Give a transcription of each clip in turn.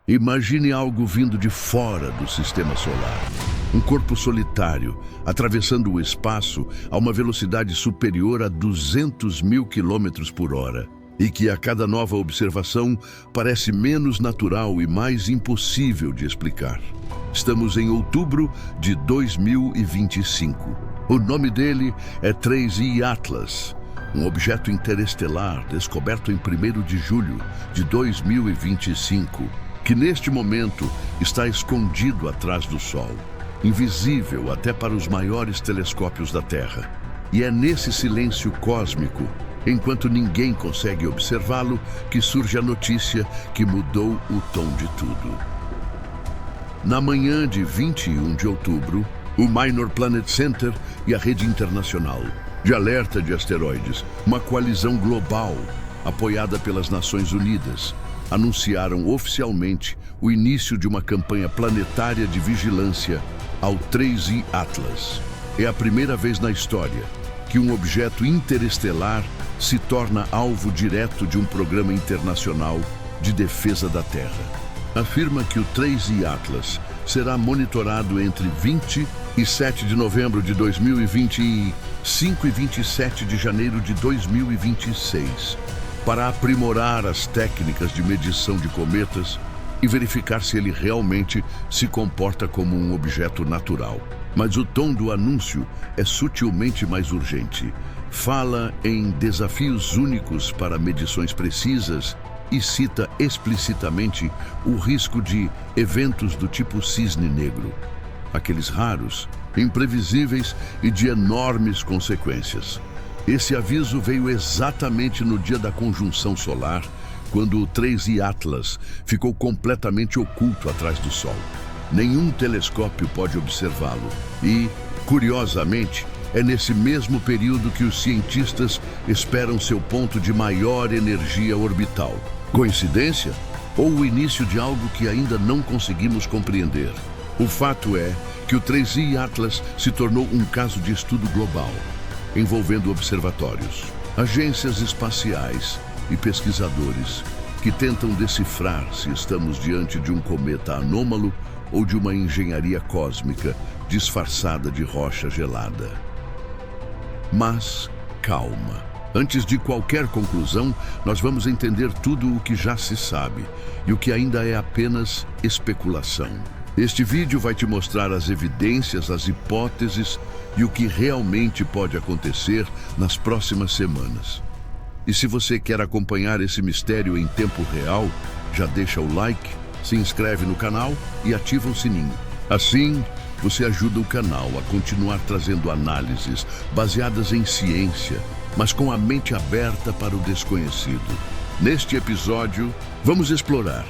Imagine algo vindo de fora do sistema solar. Um corpo solitário, atravessando o espaço a uma velocidade superior a 200 mil quilômetros por hora. E que a cada nova observação parece menos natural e mais impossível de explicar. Estamos em outubro de 2025. O nome dele é 3I Atlas, um objeto interestelar descoberto em 1º de julho de 2025, que neste momento está escondido atrás do Sol, invisível até para os maiores telescópios da Terra. E é nesse silêncio cósmico, enquanto ninguém consegue observá-lo, que surge a notícia que mudou o tom de tudo. Na manhã de 21 de outubro, o Minor Planet Center e a Rede Internacional de Alerta de Asteroides, uma coalizão global apoiada pelas Nações Unidas, anunciaram oficialmente o início de uma campanha planetária de vigilância ao 3I Atlas. É a primeira vez na história que um objeto interestelar se torna alvo direto de um programa internacional de defesa da Terra. Afirma que o 3I Atlas será monitorado entre 20 e 7 de novembro de 2020 e 5 e 27 de janeiro de 2026, para aprimorar as técnicas de medição de cometas e verificar se ele realmente se comporta como um objeto natural. Mas o tom do anúncio é sutilmente mais urgente. Fala em desafios únicos para medições precisas e cita explicitamente o risco de eventos do tipo cisne negro, aqueles raros, imprevisíveis e de enormes consequências. Esse aviso veio exatamente no dia da conjunção solar, quando o 3I Atlas ficou completamente oculto atrás do Sol. Nenhum telescópio pode observá-lo e, curiosamente, é nesse mesmo período que os cientistas esperam seu ponto de maior energia orbital. Coincidência? Ou o início de algo que ainda não conseguimos compreender? O fato é que o 3I Atlas se tornou um caso de estudo global, envolvendo observatórios, agências espaciais e pesquisadores que tentam decifrar se estamos diante de um cometa anômalo ou de uma engenharia cósmica disfarçada de rocha gelada. Mas calma. Antes de qualquer conclusão, nós vamos entender tudo o que já se sabe e o que ainda é apenas especulação. Este vídeo vai te mostrar as evidências, as hipóteses e o que realmente pode acontecer nas próximas semanas. E se você quer acompanhar esse mistério em tempo real, já deixa o like, se inscreve no canal e ativa o sininho. Assim, você ajuda o canal a continuar trazendo análises baseadas em ciência, mas com a mente aberta para o desconhecido. Neste episódio, vamos explorar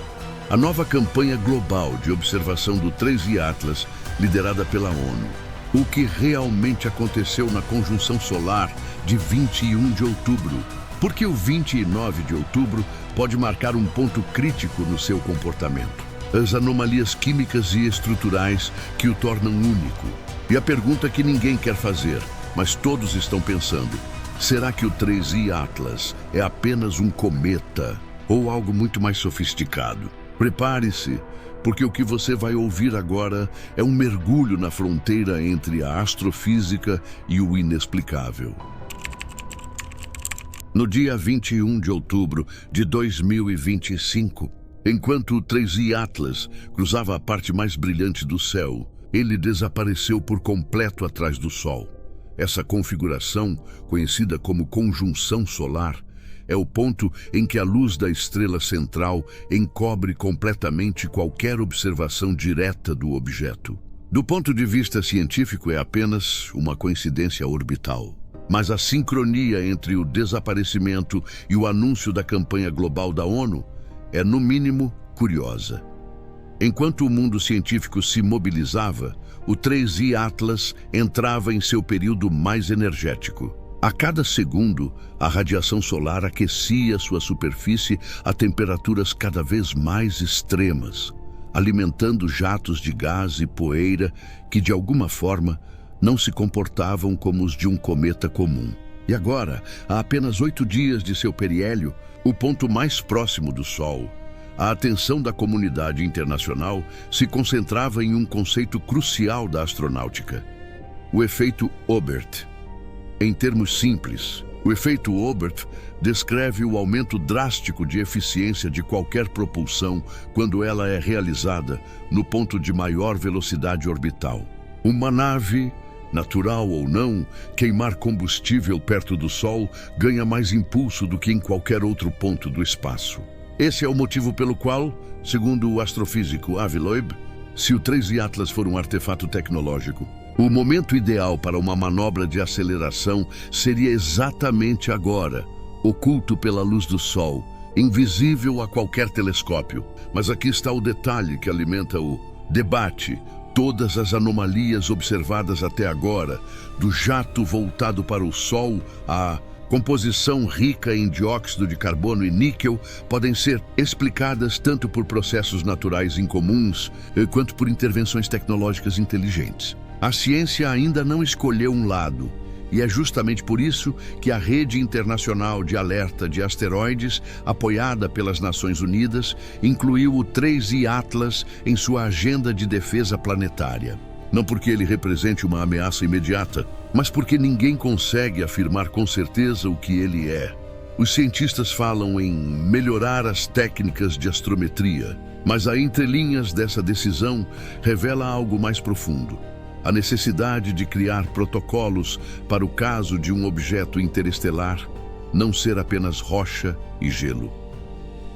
a nova campanha global de observação do 3I Atlas, liderada pela ONU. O que realmente aconteceu na conjunção solar de 21 de outubro? Porque o 29 de outubro pode marcar um ponto crítico no seu comportamento. As anomalias químicas e estruturais que o tornam único. E a pergunta que ninguém quer fazer, mas todos estão pensando: será que o 3I Atlas é apenas um cometa ou algo muito mais sofisticado? Prepare-se, porque o que você vai ouvir agora é um mergulho na fronteira entre a astrofísica e o inexplicável. No dia 21 de outubro de 2025, enquanto o 3I Atlas cruzava a parte mais brilhante do céu, ele desapareceu por completo atrás do Sol. Essa configuração, conhecida como conjunção solar, é o ponto em que a luz da estrela central encobre completamente qualquer observação direta do objeto. Do ponto de vista científico, é apenas uma coincidência orbital. Mas a sincronia entre o desaparecimento e o anúncio da campanha global da ONU é, no mínimo, curiosa. Enquanto o mundo científico se mobilizava, o 3I Atlas entrava em seu período mais energético. A cada segundo, a radiação solar aquecia sua superfície a temperaturas cada vez mais extremas, alimentando jatos de gás e poeira que, de alguma forma, não se comportavam como os de um cometa comum. E agora, a apenas 8 dias de seu periélio, o ponto mais próximo do Sol, a atenção da comunidade internacional se concentrava em um conceito crucial da astronáutica: o efeito Obert. Em termos simples, o efeito Obert descreve o aumento drástico de eficiência de qualquer propulsão quando ela é realizada no ponto de maior velocidade orbital. Uma nave, natural ou não, queimar combustível perto do Sol ganha mais impulso do que em qualquer outro ponto do espaço. Esse é o motivo pelo qual, segundo o astrofísico Avi Loeb, se o 3I Atlas for um artefato tecnológico, o momento ideal para uma manobra de aceleração seria exatamente agora, oculto pela luz do Sol, invisível a qualquer telescópio. Mas aqui está o detalhe que alimenta o debate. Todas as anomalias observadas até agora, do jato voltado para o Sol à composição rica em dióxido de carbono e níquel, podem ser explicadas tanto por processos naturais incomuns quanto por intervenções tecnológicas inteligentes. A ciência ainda não escolheu um lado, e é justamente por isso que a Rede Internacional de Alerta de Asteroides, apoiada pelas Nações Unidas, incluiu o 3I Atlas em sua agenda de defesa planetária. Não porque ele represente uma ameaça imediata, mas porque ninguém consegue afirmar com certeza o que ele é. Os cientistas falam em melhorar as técnicas de astrometria, mas a entrelinhas dessa decisão revela algo mais profundo: a necessidade de criar protocolos para o caso de um objeto interestelar não ser apenas rocha e gelo.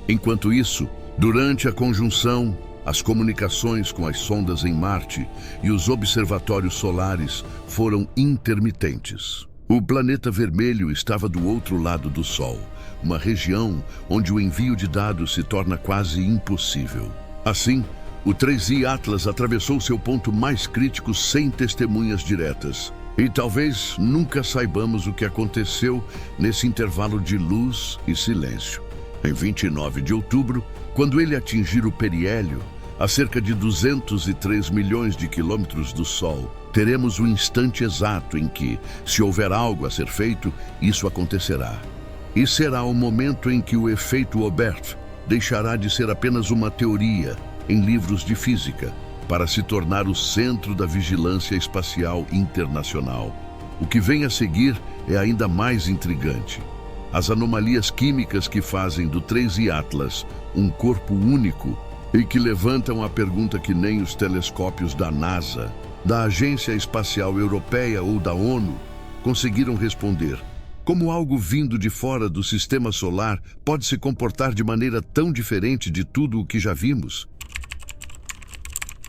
Enquanto isso, durante a conjunção, as comunicações com as sondas em Marte e os observatórios solares foram intermitentes. O planeta vermelho estava do outro lado do Sol, uma região onde o envio de dados se torna quase impossível. Assim, o 3I Atlas atravessou seu ponto mais crítico sem testemunhas diretas. E talvez nunca saibamos o que aconteceu nesse intervalo de luz e silêncio. Em 29 de outubro, quando ele atingir o periélio, a cerca de 203 milhões de quilômetros do Sol, teremos o instante exato em que, se houver algo a ser feito, isso acontecerá. E será o momento em que o efeito Obert deixará de ser apenas uma teoria em livros de física para se tornar o centro da vigilância espacial internacional. O que vem a seguir é ainda mais intrigante. As anomalias químicas que fazem do 3I Atlas um corpo único e que levantam a pergunta que nem os telescópios da NASA, da Agência Espacial Europeia ou da ONU conseguiram responder. Como algo vindo de fora do sistema solar pode se comportar de maneira tão diferente de tudo o que já vimos?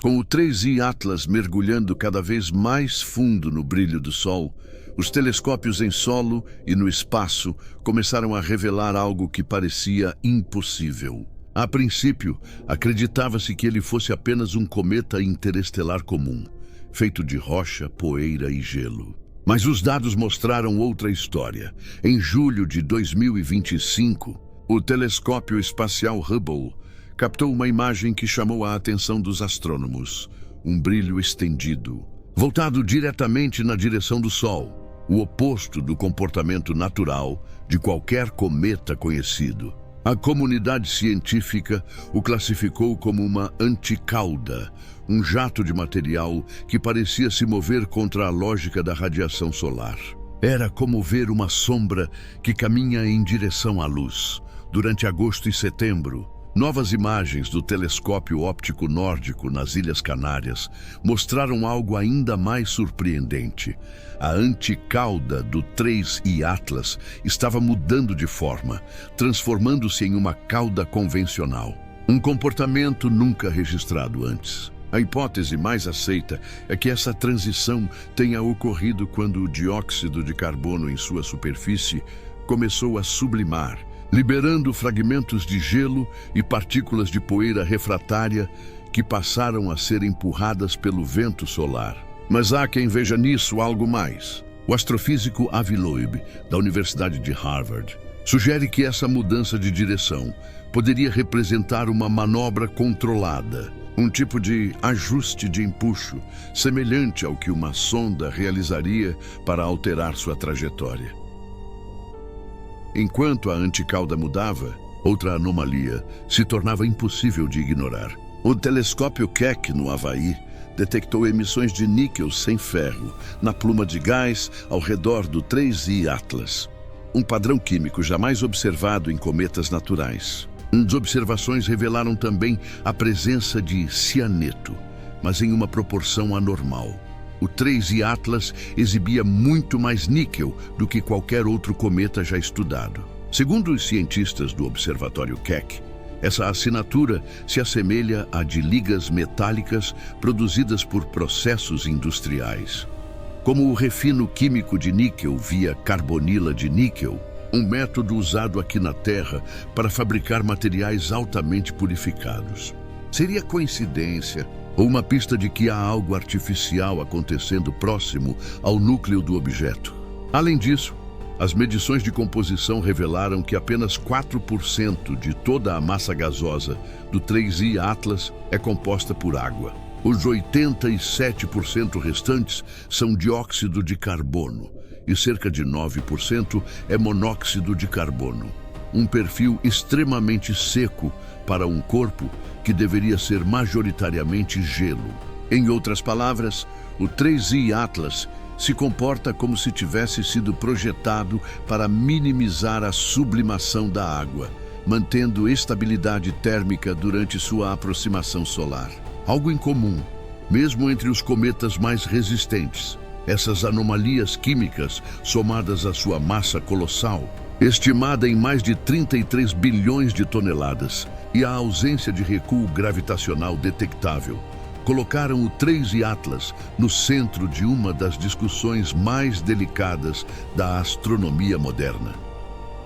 Com o 3I Atlas mergulhando cada vez mais fundo no brilho do Sol, os telescópios em solo e no espaço começaram a revelar algo que parecia impossível. A princípio, acreditava-se que ele fosse apenas um cometa interestelar comum, feito de rocha, poeira e gelo. Mas os dados mostraram outra história. Em julho de 2025, o telescópio espacial Hubble captou uma imagem que chamou a atenção dos astrônomos: um brilho estendido, voltado diretamente na direção do Sol, o oposto do comportamento natural de qualquer cometa conhecido. A comunidade científica o classificou como uma anticauda, um jato de material que parecia se mover contra a lógica da radiação solar. Era como ver uma sombra que caminha em direção à luz. Durante agosto e setembro, novas imagens do telescópio óptico nórdico nas Ilhas Canárias mostraram algo ainda mais surpreendente. A anticauda do 3I Atlas estava mudando de forma, transformando-se em uma cauda convencional. Um comportamento nunca registrado antes. A hipótese mais aceita é que essa transição tenha ocorrido quando o dióxido de carbono em sua superfície começou a sublimar, liberando fragmentos de gelo e partículas de poeira refratária que passaram a ser empurradas pelo vento solar. Mas há quem veja nisso algo mais. O astrofísico Avi Loeb, da Universidade de Harvard, sugere que essa mudança de direção poderia representar uma manobra controlada, um tipo de ajuste de empuxo, semelhante ao que uma sonda realizaria para alterar sua trajetória. Enquanto a anticauda mudava, Outra anomalia se tornava impossível de ignorar. O telescópio Keck, no Havaí, detectou emissões de níquel sem ferro na pluma de gás ao redor do 3I Atlas, um padrão químico jamais observado em cometas naturais. As observações revelaram também a presença de cianeto, mas em uma proporção anormal. O 3I Atlas exibia muito mais níquel do que qualquer outro cometa já estudado. Segundo os cientistas do Observatório Keck, essa assinatura se assemelha à de ligas metálicas produzidas por processos industriais, como o refino químico de níquel via carbonila de níquel, um método usado aqui na Terra para fabricar materiais altamente purificados. Seria coincidência ou uma pista de que há algo artificial acontecendo próximo ao núcleo do objeto? Além disso, as medições de composição revelaram que apenas 4% de toda a massa gasosa do 3I Atlas é composta por água. Os 87% restantes são dióxido de carbono e cerca de 9% é monóxido de carbono. Um perfil extremamente seco para um corpo que deveria ser majoritariamente gelo. Em outras palavras, o 3I Atlas se comporta como se tivesse sido projetado para minimizar a sublimação da água, mantendo estabilidade térmica durante sua aproximação solar. Algo incomum, mesmo entre os cometas mais resistentes. Essas anomalias químicas, somadas à sua massa colossal, estimada em mais de 33 bilhões de toneladas, e a ausência de recuo gravitacional detectável, colocaram o 3I Atlas no centro de uma das discussões mais delicadas da astronomia moderna.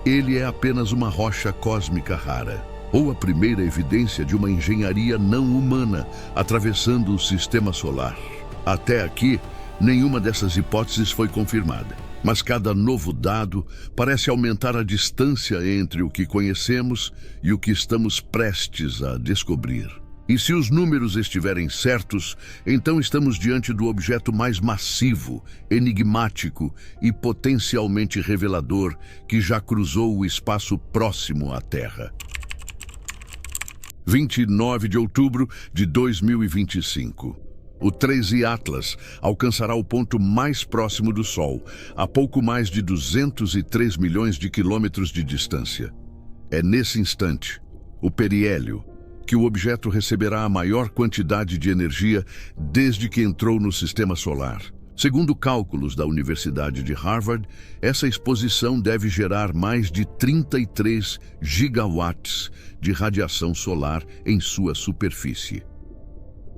Ele é apenas uma rocha cósmica rara, ou a primeira evidência de uma engenharia não humana atravessando o sistema solar. Até aqui, nenhuma dessas hipóteses foi confirmada, mas cada novo dado parece aumentar a distância entre o que conhecemos e o que estamos prestes a descobrir. E se os números estiverem certos, então estamos diante do objeto mais massivo, enigmático e potencialmente revelador que já cruzou o espaço próximo à Terra. 29 de outubro de 2025. O 3I Atlas alcançará o ponto mais próximo do Sol, a pouco mais de 203 milhões de quilômetros de distância. É nesse instante, o periélio, que o objeto receberá a maior quantidade de energia desde que entrou no sistema solar. Segundo cálculos da Universidade de Harvard, essa exposição deve gerar mais de 33 gigawatts de radiação solar em sua superfície.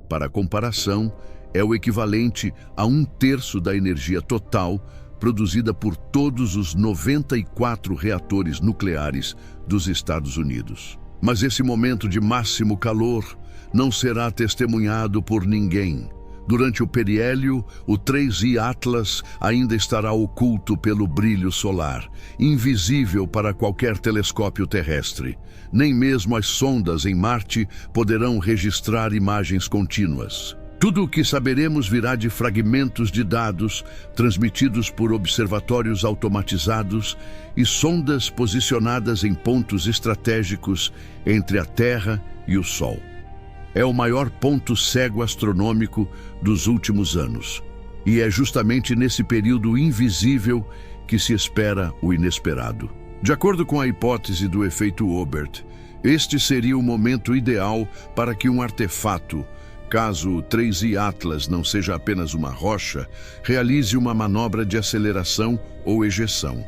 Para comparação, é o equivalente a 1/3 da energia total produzida por todos os 94 reatores nucleares dos Estados Unidos. Mas esse momento de máximo calor não será testemunhado por ninguém. Durante o periélio, o 3I Atlas ainda estará oculto pelo brilho solar, invisível para qualquer telescópio terrestre. Nem mesmo as sondas em Marte poderão registrar imagens contínuas. Tudo o que saberemos virá de fragmentos de dados transmitidos por observatórios automatizados e sondas posicionadas em pontos estratégicos entre a Terra e o Sol. É o maior ponto cego astronômico dos últimos anos. E é justamente nesse período invisível que se espera o inesperado. De acordo com a hipótese do efeito Obert, este seria o momento ideal para que um artefato, caso o 3I Atlas não seja apenas uma rocha, realize uma manobra de aceleração ou ejeção.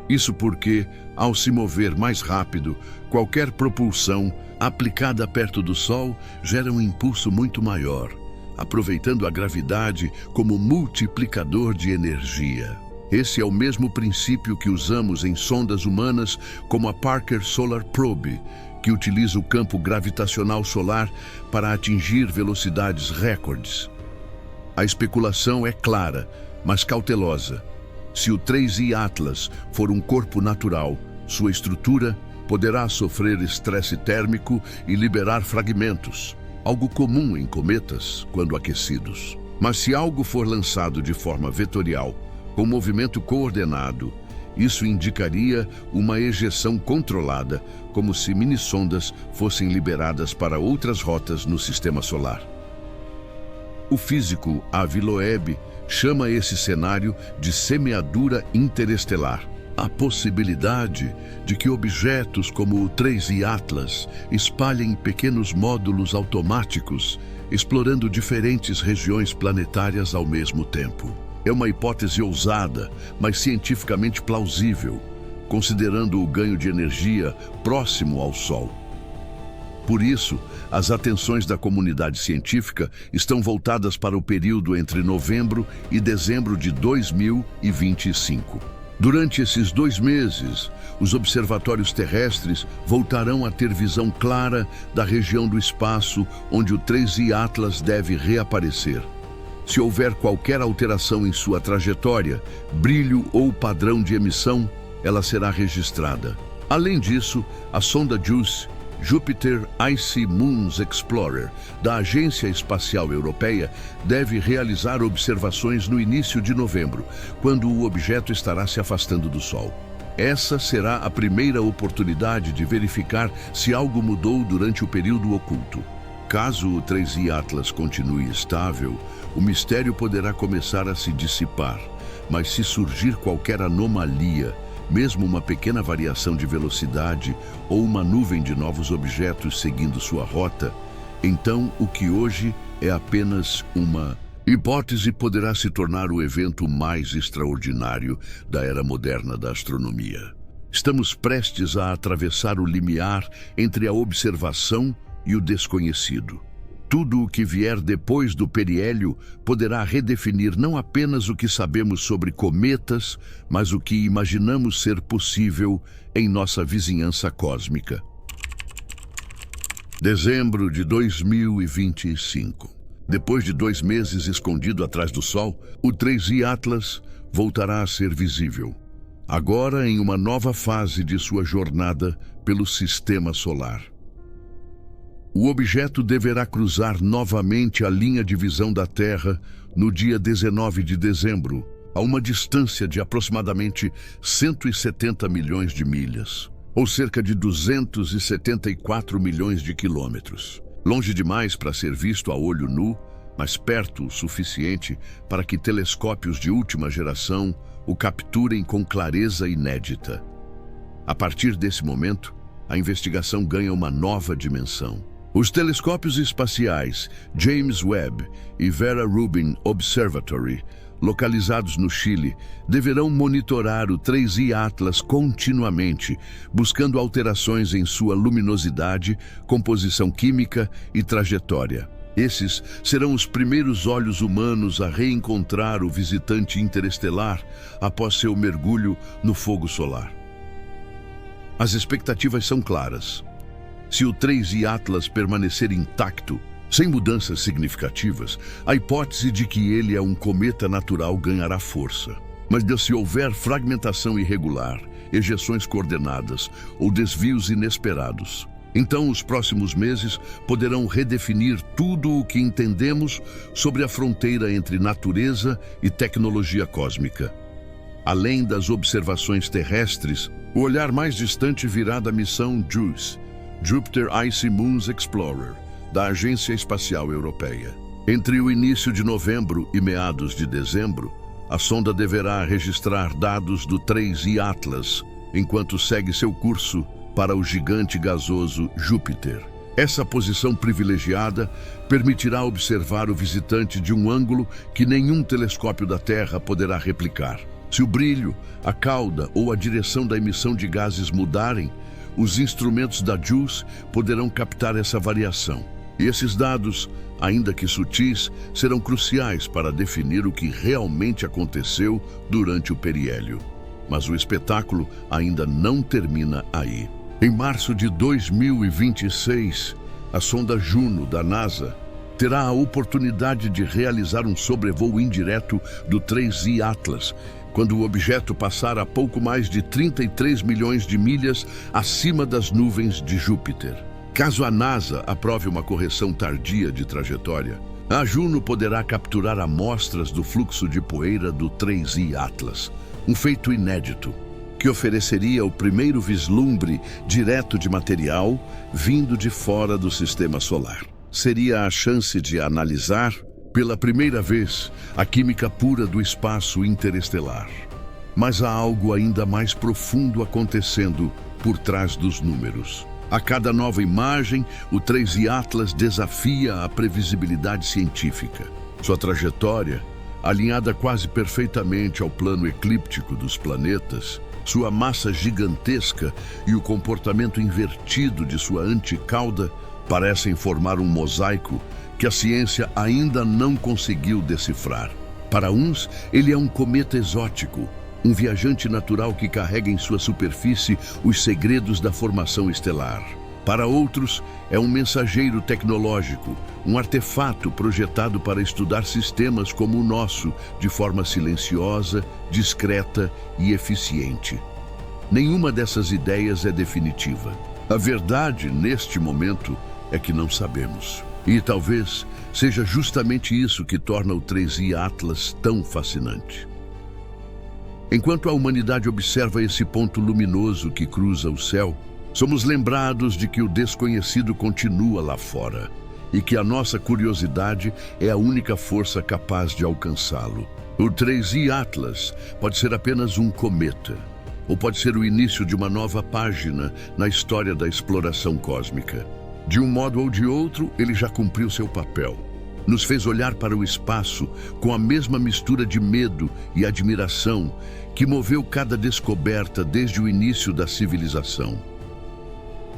Isso porque, ao se mover mais rápido, qualquer propulsão aplicada perto do Sol gera um impulso muito maior, aproveitando a gravidade como multiplicador de energia. Esse é o mesmo princípio que usamos em sondas humanas como a Parker Solar Probe, que utiliza o campo gravitacional solar para atingir velocidades recordes. A especulação é clara, mas cautelosa. Se o 3I Atlas for um corpo natural, sua estrutura poderá sofrer estresse térmico e liberar fragmentos, algo comum em cometas quando aquecidos. Mas se algo for lançado de forma vetorial, com movimento coordenado, Isso indicaria uma ejeção controlada, como se mini-sondas fossem liberadas para outras rotas no sistema solar. O físico Avi Loeb chama esse cenário de semeadura interestelar. A possibilidade de que objetos como o 3I Atlas espalhem pequenos módulos automáticos, explorando diferentes regiões planetárias ao mesmo tempo. É uma hipótese ousada, mas cientificamente plausível, considerando o ganho de energia próximo ao Sol. Por isso, as atenções da comunidade científica estão voltadas para o período entre novembro e dezembro de 2025. Durante esses 2 meses, os observatórios terrestres voltarão a ter visão clara da região do espaço onde o 3I Atlas deve reaparecer. Se houver qualquer alteração em sua trajetória, brilho ou padrão de emissão, ela será registrada. Além disso, a sonda JUICE, Jupiter Icy Moons Explorer, da Agência Espacial Europeia, deve realizar observações no início de novembro, quando o objeto estará se afastando do Sol. Essa será a primeira oportunidade de verificar se algo mudou durante o período oculto. Caso o 3I Atlas continue estável, o mistério poderá começar a se dissipar, mas se surgir qualquer anomalia, mesmo uma pequena variação de velocidade ou uma nuvem de novos objetos seguindo sua rota, então o que hoje é apenas uma hipótese poderá se tornar o evento mais extraordinário da era moderna da astronomia. Estamos prestes a atravessar o limiar entre a observação e o desconhecido. Tudo o que vier depois do periélio poderá redefinir não apenas o que sabemos sobre cometas, mas o que imaginamos ser possível em nossa vizinhança cósmica. Dezembro de 2025. Depois de 2 meses escondido atrás do Sol, o 3I Atlas voltará a ser visível. Agora em uma nova fase de sua jornada pelo Sistema Solar. O objeto deverá cruzar novamente a linha de visão da Terra no dia 19 de dezembro, a uma distância de aproximadamente 170 milhões de milhas, ou cerca de 274 milhões de quilômetros. Longe demais para ser visto a olho nu, mas perto o suficiente para que telescópios de última geração o capturem com clareza inédita. A partir desse momento, a investigação ganha uma nova dimensão. Os telescópios espaciais James Webb e Vera Rubin Observatory, localizados no Chile, deverão monitorar o 3I Atlas continuamente, buscando alterações em sua luminosidade, composição química e trajetória. Esses serão os primeiros olhos humanos a reencontrar o visitante interestelar após seu mergulho no fogo solar. As expectativas são claras. Se o 3I Atlas permanecer intacto, sem mudanças significativas, a hipótese de que ele é um cometa natural ganhará força. Mas se houver fragmentação irregular, ejeções coordenadas ou desvios inesperados, então os próximos meses poderão redefinir tudo o que entendemos sobre a fronteira entre natureza e tecnologia cósmica. Além das observações terrestres, o olhar mais distante virá da missão JUICE, Jupiter Icy Moons Explorer, da Agência Espacial Europeia. Entre o início de novembro e meados de dezembro, a sonda deverá registrar dados do 3I Atlas, enquanto segue seu curso para o gigante gasoso Júpiter. Essa posição privilegiada permitirá observar o visitante de um ângulo que nenhum telescópio da Terra poderá replicar. Se o brilho, a cauda ou a direção da emissão de gases mudarem, os instrumentos da JUICE poderão captar essa variação. E esses dados, ainda que sutis, serão cruciais para definir o que realmente aconteceu durante o periélio. Mas o espetáculo ainda não termina aí. Em março de 2026, a sonda Juno da NASA terá a oportunidade de realizar um sobrevoo indireto do 3I Atlas, quando o objeto passar a pouco mais de 33 milhões de milhas acima das nuvens de Júpiter. Caso a NASA aprove uma correção tardia de trajetória, a Juno poderá capturar amostras do fluxo de poeira do 3I Atlas, um feito inédito. que ofereceria o primeiro vislumbre direto de material vindo de fora do sistema solar. Seria a chance de analisar, pela primeira vez, a química pura do espaço interestelar. Mas há algo ainda mais profundo acontecendo por trás dos números. A cada nova imagem, o 3I Atlas desafia a previsibilidade científica. Sua trajetória, alinhada quase perfeitamente ao plano eclíptico dos planetas, sua massa gigantesca e o comportamento invertido de sua anticauda parecem formar um mosaico que a ciência ainda não conseguiu decifrar. Para uns, ele é um cometa exótico, um viajante natural que carrega em sua superfície os segredos da formação estelar. Para outros, é um mensageiro tecnológico, um artefato projetado para estudar sistemas como o nosso, de forma silenciosa, discreta e eficiente. Nenhuma dessas ideias é definitiva. A verdade, neste momento, é que não sabemos. E talvez seja justamente isso que torna o 3I Atlas tão fascinante. Enquanto a humanidade observa esse ponto luminoso que cruza o céu, somos lembrados de que o desconhecido continua lá fora e que a nossa curiosidade é a única força capaz de alcançá-lo. O 3I Atlas pode ser apenas um cometa, ou pode ser o início de uma nova página na história da exploração cósmica. De um modo ou de outro, ele já cumpriu seu papel. Nos fez olhar para o espaço com a mesma mistura de medo e admiração que moveu cada descoberta desde o início da civilização.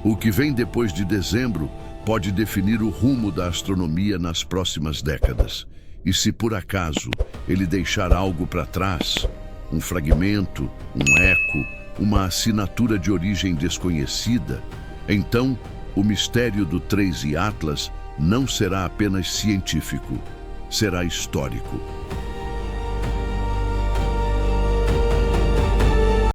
O que vem depois de dezembro pode definir o rumo da astronomia nas próximas décadas. E se por acaso ele deixar algo para trás, um fragmento, um eco, uma assinatura de origem desconhecida, então o mistério do 3I Atlas não será apenas científico, será histórico.